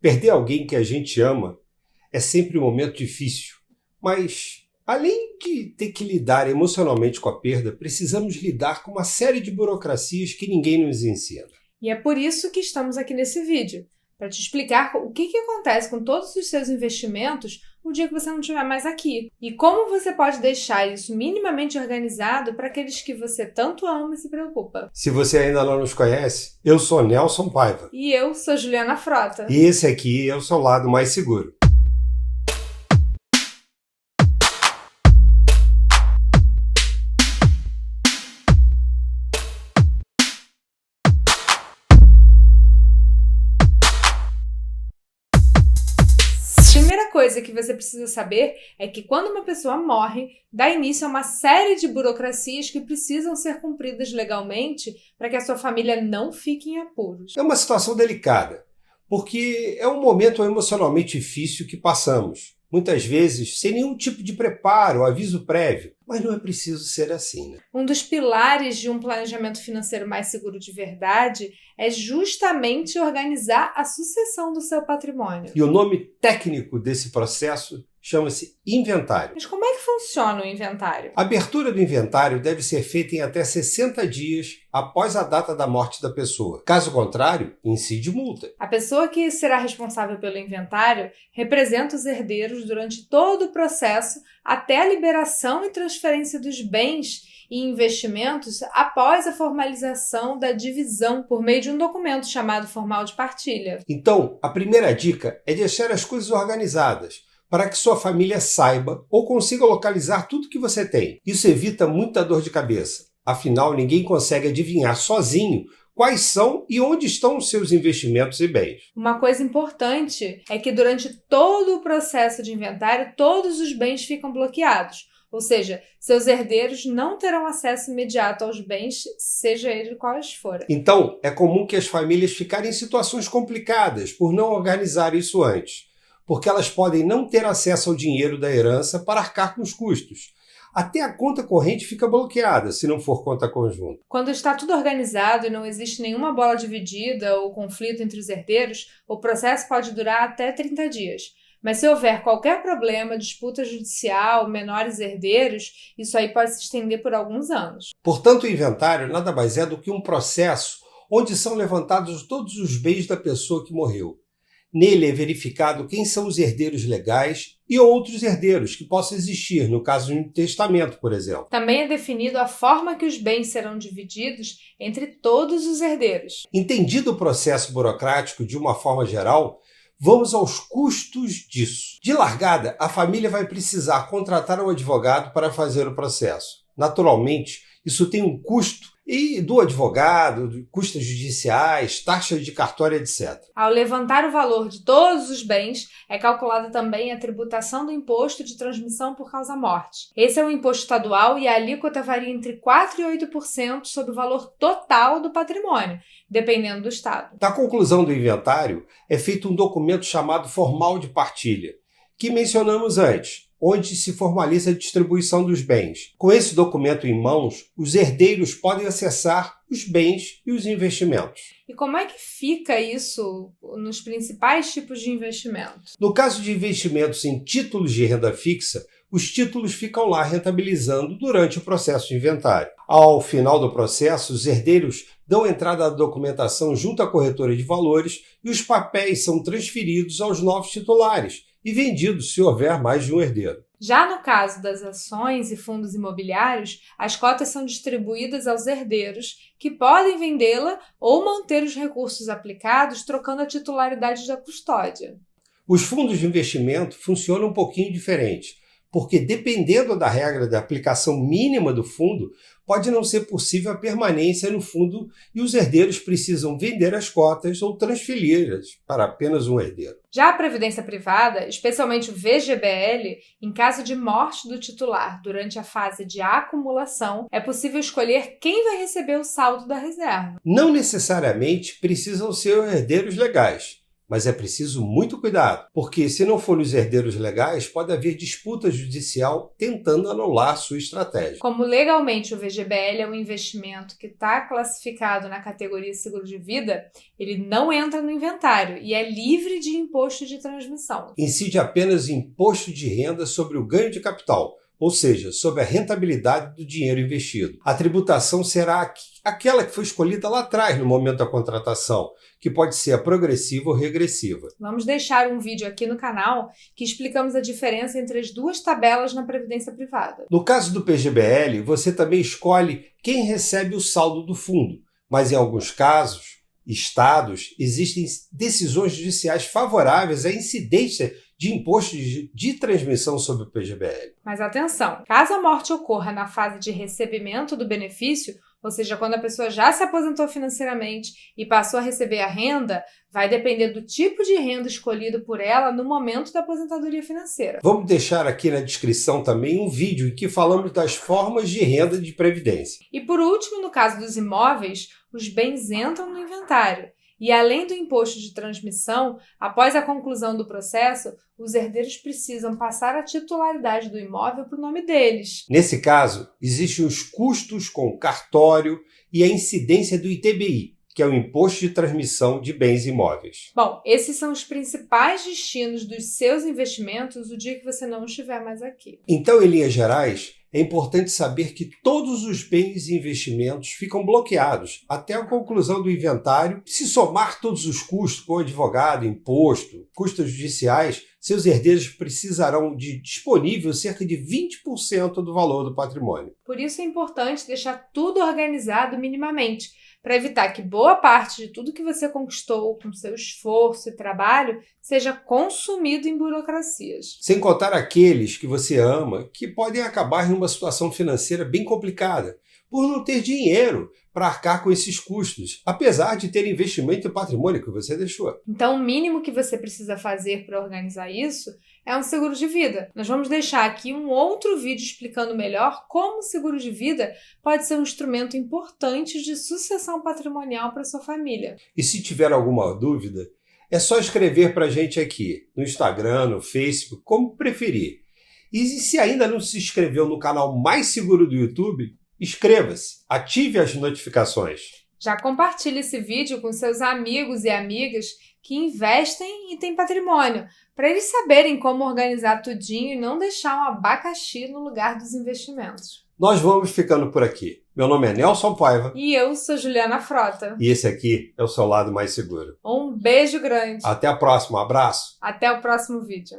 Perder alguém que a gente ama é sempre um momento difícil, mas além de ter que lidar emocionalmente com a perda, precisamos lidar com uma série de burocracias que ninguém nos ensina. E é por isso que estamos aqui nesse vídeo, para te explicar o que acontece com todos os seus investimentos no dia que você não estiver mais aqui. E como você pode deixar isso minimamente organizado para aqueles que você tanto ama e se preocupa. Se você ainda não nos conhece, eu sou Nelson Paiva. E eu sou Juliana Frota. E esse aqui é o seu lado mais seguro. Primeira coisa que você precisa saber é que quando uma pessoa morre, dá início a uma série de burocracias que precisam ser cumpridas legalmente para que a sua família não fique em apuros. É uma situação delicada, porque é um momento emocionalmente difícil que passamos, muitas vezes sem nenhum tipo de preparo, aviso prévio. Mas não é preciso ser assim, né? Um dos pilares de um planejamento financeiro mais seguro de verdade é justamente organizar a sucessão do seu patrimônio. E o nome técnico desse processo chama-se inventário. Mas como é que funciona o inventário? A abertura do inventário deve ser feita em até 60 dias após a data da morte da pessoa. Caso contrário, incide multa. A pessoa que será responsável pelo inventário representa os herdeiros durante todo o processo até a liberação e transferência dos bens e investimentos após a formalização da divisão por meio de um documento chamado formal de partilha. Então, a primeira dica é deixar as coisas organizadas, para que sua família saiba ou consiga localizar tudo que você tem. Isso evita muita dor de cabeça. Afinal, ninguém consegue adivinhar sozinho quais são e onde estão os seus investimentos e bens. Uma coisa importante é que durante todo o processo de inventário, todos os bens ficam bloqueados. Ou seja, seus herdeiros não terão acesso imediato aos bens, seja ele quais forem. Então, é comum que as famílias ficarem em situações complicadas por não organizar isso antes, porque elas podem não ter acesso ao dinheiro da herança para arcar com os custos. Até a conta corrente fica bloqueada, se não for conta conjunta. Quando está tudo organizado e não existe nenhuma bola dividida ou conflito entre os herdeiros, o processo pode durar até 30 dias. Mas se houver qualquer problema, disputa judicial, menores herdeiros, isso aí pode se estender por alguns anos. Portanto, o inventário nada mais é do que um processo onde são levantados todos os bens da pessoa que morreu. Nele é verificado quem são os herdeiros legais e outros herdeiros que possam existir, no caso de um testamento, por exemplo. Também é definido a forma que os bens serão divididos entre todos os herdeiros. Entendido o processo burocrático de uma forma geral, vamos aos custos disso. De largada, a família vai precisar contratar um advogado para fazer o processo. Naturalmente, isso tem um custo e do advogado, de custas judiciais, taxas de cartório, etc. Ao levantar o valor de todos os bens, é calculada também a tributação do imposto de transmissão por causa-morte. Esse é um imposto estadual e a alíquota varia entre 4% e 8% sobre o valor total do patrimônio, dependendo do estado. Na conclusão do inventário, é feito um documento chamado formal de partilha, que mencionamos antes, onde se formaliza a distribuição dos bens. Com esse documento em mãos, os herdeiros podem acessar os bens e os investimentos. E como é que fica isso nos principais tipos de investimentos? No caso de investimentos em títulos de renda fixa, os títulos ficam lá rentabilizando durante o processo de inventário. Ao final do processo, os herdeiros dão entrada à documentação junto à corretora de valores e os papéis são transferidos aos novos titulares e vendidos se houver mais de um herdeiro. Já no caso das ações e fundos imobiliários, as cotas são distribuídas aos herdeiros, que podem vendê-la ou manter os recursos aplicados trocando a titularidade da custódia. Os fundos de investimento funcionam um pouquinho diferente, porque dependendo da regra da aplicação mínima do fundo, pode não ser possível a permanência no fundo e os herdeiros precisam vender as cotas ou transferi-las para apenas um herdeiro. Já a previdência privada, especialmente o VGBL, em caso de morte do titular durante a fase de acumulação, é possível escolher quem vai receber o saldo da reserva. Não necessariamente precisam ser herdeiros legais. Mas é preciso muito cuidado, porque se não forem os herdeiros legais, pode haver disputa judicial tentando anular sua estratégia. Como legalmente o VGBL é um investimento que está classificado na categoria seguro de vida, ele não entra no inventário e é livre de imposto de transmissão. Incide apenas imposto de renda sobre o ganho de capital, ou seja, sobre a rentabilidade do dinheiro investido. A tributação será aquela que foi escolhida lá atrás, no momento da contratação, que pode ser a progressiva ou regressiva. Vamos deixar um vídeo aqui no canal que explicamos a diferença entre as duas tabelas na Previdência Privada. No caso do PGBL, você também escolhe quem recebe o saldo do fundo, mas em alguns casos, estados, existem decisões judiciais favoráveis à incidência de imposto de transmissão sobre o PGBL. Mas atenção, caso a morte ocorra na fase de recebimento do benefício, ou seja, quando a pessoa já se aposentou financeiramente e passou a receber a renda, vai depender do tipo de renda escolhido por ela no momento da aposentadoria financeira. Vamos deixar aqui na descrição também um vídeo em que falamos das formas de renda de previdência. E por último, no caso dos imóveis, os bens entram no inventário. E além do imposto de transmissão, após a conclusão do processo, os herdeiros precisam passar a titularidade do imóvel para o nome deles. Nesse caso, existem os custos com o cartório e a incidência do ITBI, que é o Imposto de Transmissão de Bens Imóveis. Bom, esses são os principais destinos dos seus investimentos o dia que você não estiver mais aqui. Então, em linhas gerais, é importante saber que todos os bens e investimentos ficam bloqueados até a conclusão do inventário. Se somar todos os custos com advogado, imposto, custos judiciais, seus herdeiros precisarão de disponível cerca de 20% do valor do patrimônio. Por isso é importante deixar tudo organizado minimamente, para evitar que boa parte de tudo que você conquistou com seu esforço e trabalho seja consumido em burocracias. Sem contar aqueles que você ama, que podem acabar em uma situação financeira bem complicada, por não ter dinheiro para arcar com esses custos, apesar de ter investimento em patrimônio que você deixou. Então, o mínimo que você precisa fazer para organizar isso é um seguro de vida. Nós vamos deixar aqui um outro vídeo explicando melhor como o seguro de vida pode ser um instrumento importante de sucessão patrimonial para sua família. E se tiver alguma dúvida, é só escrever para a gente aqui, no Instagram, no Facebook, como preferir. E se ainda não se inscreveu no canal mais seguro do YouTube, inscreva-se, ative as notificações. Já compartilhe esse vídeo com seus amigos e amigas que investem e têm patrimônio, para eles saberem como organizar tudinho e não deixar um abacaxi no lugar dos investimentos. Nós vamos ficando por aqui. Meu nome é Nelson Paiva. E eu sou Juliana Frota. E esse aqui é o seu lado mais seguro. Um beijo grande. Até a próxima. Abraço. Até o próximo vídeo.